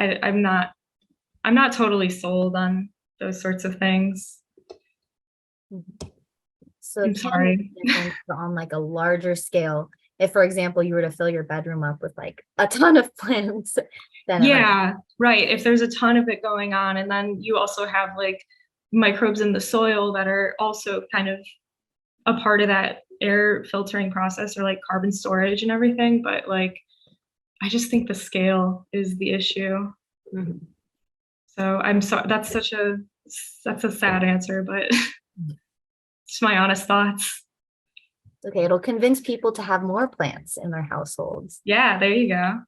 I'm not totally sold on those sorts of things. So I'm it can make sorry. a difference on like a larger scale. If, for example, you were to fill your bedroom up with like a ton of plants, then it might. Yeah, right. If there's a ton of it going on, and then you also have like microbes in the soil that are also kind of a part of that air filtering process, or like carbon storage and everything. But like, I just think the scale is the issue. Mhm. So I'm sorry. That's a sad answer, but it's my honest thoughts. Okay, it'll convince people to have more plants in their households. Yeah, there you go.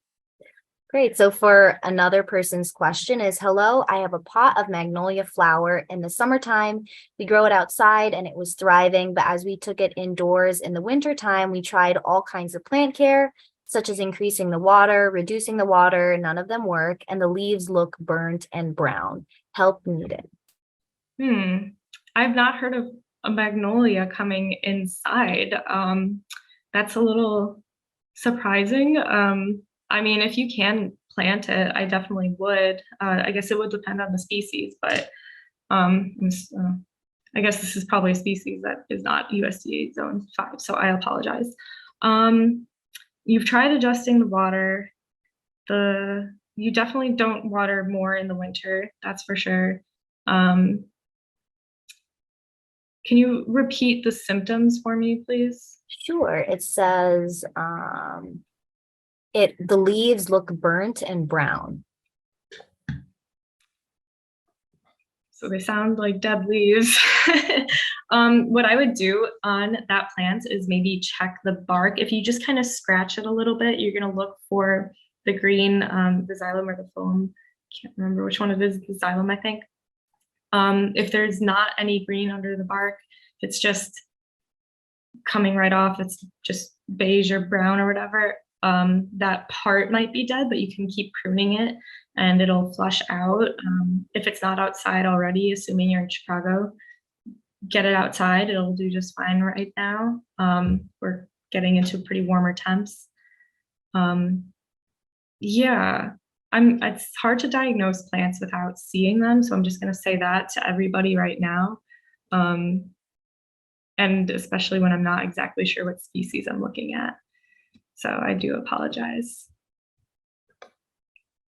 Great. So for another person's question is, hello, I have a pot of magnolia flower. In the summertime, we grow it outside and it was thriving. But as we took it indoors in the wintertime, we tried all kinds of plant care, such as increasing the water, reducing the water. None of them work. And the leaves look burnt and brown. Help needed. I've not heard of a magnolia coming inside. That's a little surprising. I mean, if you can plant it, I definitely would. I guess it would depend on the species, but I guess this is probably a species that is not USDA Zone 5, so I apologize. You've tried adjusting the water. You definitely don't water more in the winter, that's for sure. Can you repeat the symptoms for me, please? Sure. It says the leaves look burnt and brown. So they sound like dead leaves. What I would do on that plant is maybe check the bark. If you just kind of scratch it a little bit, you're going to look for the green, the xylem or the foam. Can't remember which one it is, the xylem, I think. If there's not any green under the bark, it's just coming right off, it's just beige or brown or whatever, that part might be dead, but you can keep pruning it and it'll flush out. If it's not outside already, assuming you're in Chicago, get it outside. It'll do just fine right now. We're getting into pretty warmer temps. Yeah, it's hard to diagnose plants without seeing them, so I'm just going to say that to everybody right now. And especially when I'm not exactly sure what species I'm looking at. So I do apologize.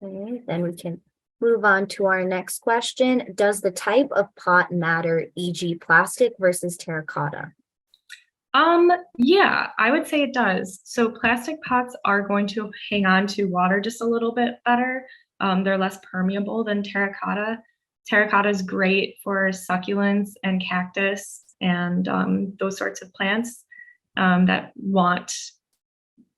Okay, then we can move on to our next question. Does the type of pot matter, e.g. plastic versus terracotta? Yeah, I would say it does. So plastic pots are going to hang on to water just a little bit better. They're less permeable than terracotta. Terracotta is great for succulents and cactus and those sorts of plants that want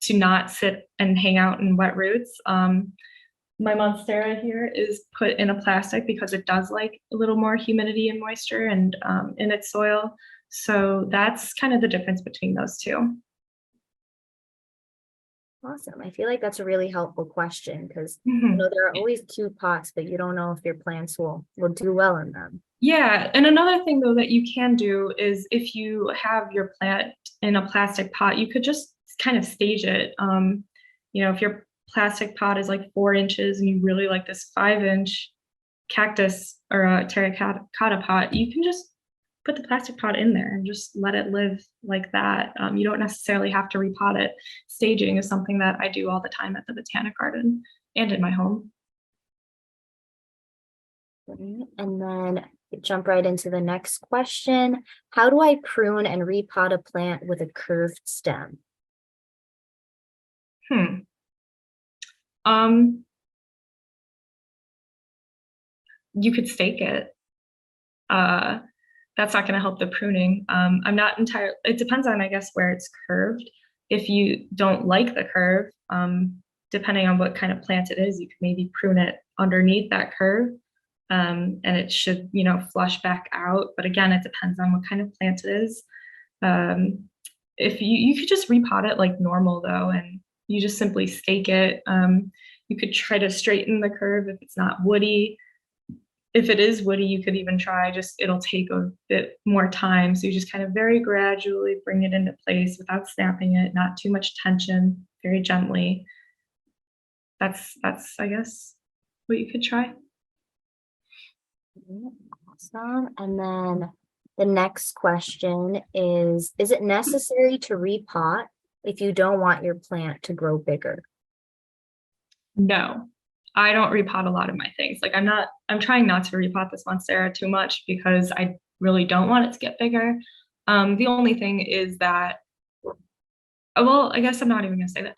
to not sit and hang out in wet roots. My monstera here is put in a plastic because it does like a little more humidity and moisture and in its soil. So that's kind of the difference between those two. Awesome. I feel like that's a really helpful question because there are always cute pots, but you don't know if your plants will do well in them. Yeah, and another thing though that you can do is if you have your plant in a plastic pot, you could just kind of stage it. If your plastic pot is like 4 inches and you really like this 5-inch cactus or a terracotta pot, you can just put the plastic pot in there and just let it live like that. You don't necessarily have to repot it. Staging is something that I do all the time at the Botanic Garden and in my home. And then jump right into the next question. How do I prune and repot a plant with a curved stem? You could stake it. That's not going to help the pruning. I'm not entirely, it depends on, I guess, where it's curved. If you don't like the curve, depending on what kind of plant it is, you can maybe prune it underneath that curve, and it should, flush back out. But again, it depends on what kind of plant it is. If you could just repot it like normal though, and you just simply stake it. You could try to straighten the curve if it's not woody. If it is woody, you could even try, it'll take a bit more time. So you just kind of very gradually bring it into place without snapping it, not too much tension, very gently. That's I guess, what you could try. Awesome. And then the next question is it necessary to repot if you don't want your plant to grow bigger? No, I don't repot a lot of my things. Like I'm trying not to repot this monstera too much because I really don't want it to get bigger. The only thing is that, well, I guess I'm not even gonna say that.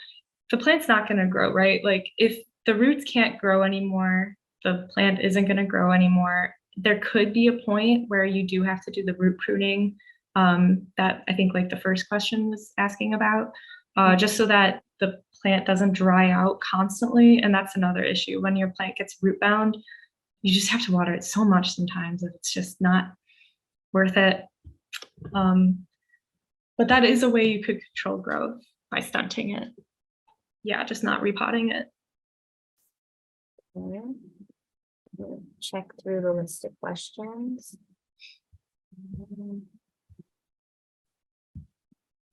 The plant's not gonna grow, right? Like if the roots can't grow anymore, the plant isn't gonna grow anymore. There could be a point where you do have to do the root pruning, that I think like the first question was asking about, just so that the plant doesn't dry out constantly. And that's another issue. When your plant gets root bound, you just have to water it so much sometimes that it's just not worth it. But that is a way you could control growth, by stunting it. Yeah, just not repotting it. Okay. Check through the list of questions.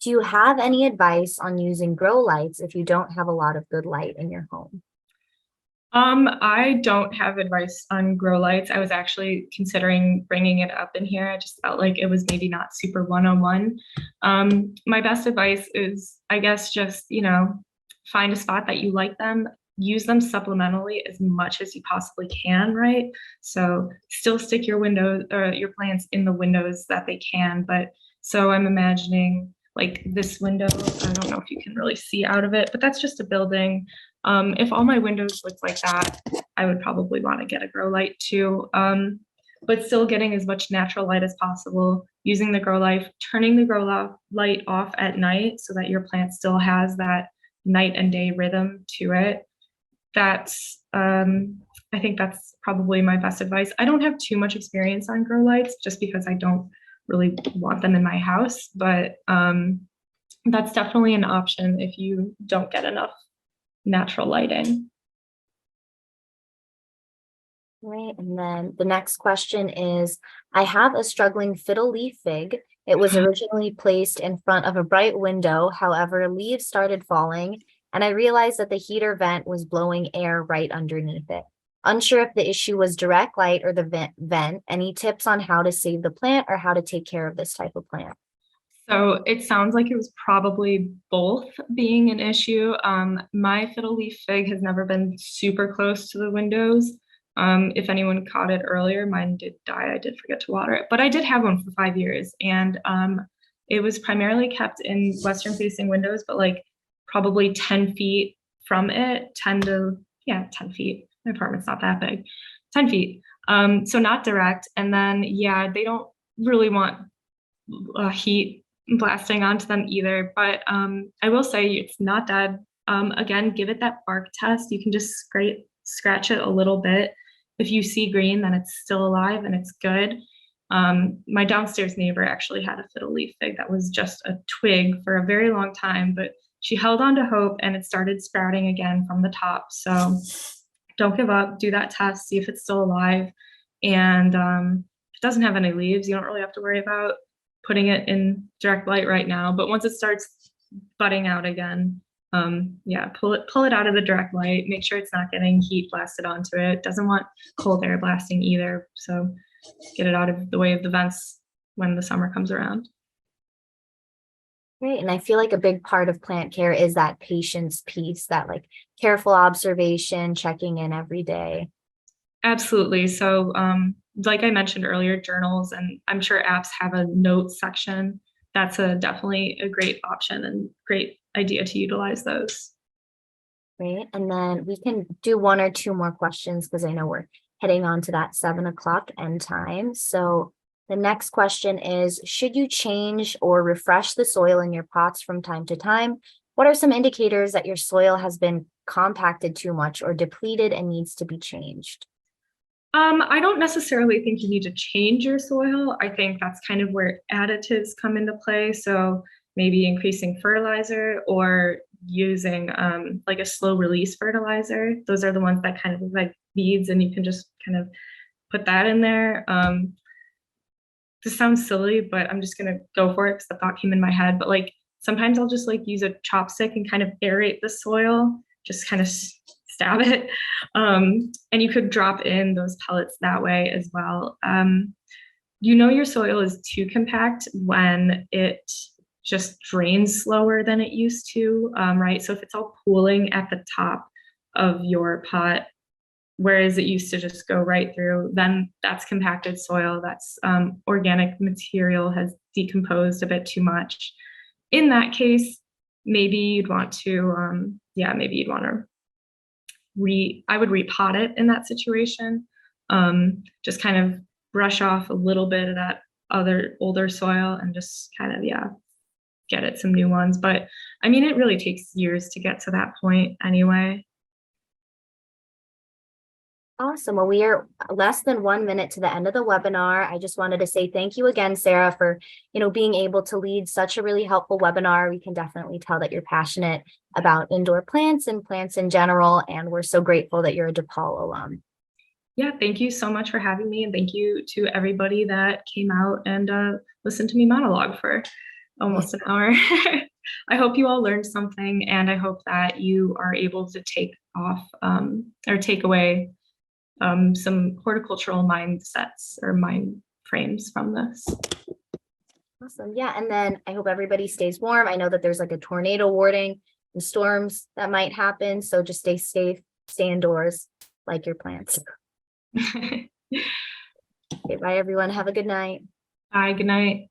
Do you have any advice on using grow lights if you don't have a lot of good light in your home? I don't have advice on grow lights. I was actually considering bringing it up in here. I just felt like it was maybe not super 101. My best advice is, I guess, just, find a spot that you like them, use them supplementally as much as you possibly can, right? So still stick your windows or your plants in the windows that they can. But so I'm imagining like this window, I don't know if you can really see out of it, but that's just a building. If all my windows looked like that, I would probably want to get a grow light too. But still getting as much natural light as possible, using the grow light, turning the grow light off at night so that your plant still has that night and day rhythm to it. That's, I think that's probably my best advice. I don't have too much experience on grow lights just because I don't really want them in my house, but that's definitely an option if you don't get enough natural lighting. Right, and then the next question is, I have a struggling fiddle leaf fig. It was originally placed in front of a bright window. However, leaves started falling, and I realized that the heater vent was blowing air right underneath it. Unsure if the issue was direct light or the vent. Any tips on how to save the plant or how to take care of this type of plant? So it sounds like it was probably both being an issue. My fiddle leaf fig has never been super close to the windows. If anyone caught it earlier, mine did die. I did forget to water it, but I did have one for 5 years, and it was primarily kept in western facing windows, but like probably 10 feet from it, 10 feet. My apartment's not that big, 10 feet. So not direct. And then, yeah, they don't really want heat blasting onto them either, but I will say it's not dead. Again, give it that bark test. You can just scratch it a little bit. If you see green, then it's still alive and it's good. My downstairs neighbor actually had a fiddle leaf fig that was just a twig for a very long time, but she held on to hope and it started sprouting again from the top. So don't give up, do that test, see if it's still alive. And if it doesn't have any leaves, you don't really have to worry about putting it in direct light right now. But once it starts budding out again, Yeah, pull it out of the direct light, make sure it's not getting heat blasted onto it. Doesn't want cold air blasting either. So get it out of the way of the vents when the summer comes around. Great. And I feel like a big part of plant care is that patience piece, that like careful observation, checking in every day. Absolutely. So, like I mentioned earlier, journals, and I'm sure apps have a notes section. That's definitely a great option and great idea to utilize those. Great. And then we can do one or two more questions because I know we're heading on to that 7 o'clock end time. So the next question is, should you change or refresh the soil in your pots from time to time? What are some indicators that your soil has been compacted too much or depleted and needs to be changed? I don't necessarily think you need to change your soil. I think that's kind of where additives come into play. So maybe increasing fertilizer or using like a slow release fertilizer. Those are the ones that kind of look like beads, and you can just kind of put that in there. This sounds silly, but I'm just gonna go for it because the thought came in my head. But like sometimes I'll just like use a chopstick and kind of aerate the soil, just kind of stab it. And you could drop in those pellets that way as well. You know your soil is too compact when it just drains slower than it used to, right? So if it's all pooling at the top of your pot, whereas it used to just go right through, then that's compacted soil. That's organic material has decomposed a bit too much. In that case, maybe you'd want to, maybe you'd want to I would repot it in that situation. Just kind of brush off a little bit of that other older soil and just kind of, get it some new ones. But I mean, it really takes years to get to that point anyway. Awesome. Well, we are less than 1 minute to the end of the webinar. I just wanted to say thank you again, Sarah, for, being able to lead such a really helpful webinar. We can definitely tell that you're passionate about indoor plants and plants in general, and we're so grateful that you're a DePaul alum. Yeah, thank you so much for having me, and thank you to everybody that came out and listened to me monologue for almost an hour. I hope you all learned something, and I hope that you are able to take away some horticultural mindsets or mind frames from this. Awesome. Yeah. And then I hope everybody stays warm. I know that there's like a tornado warning and storms that might happen. So just stay safe, stay indoors, like your plants. Okay, bye, everyone. Have a good night. Bye. Good night.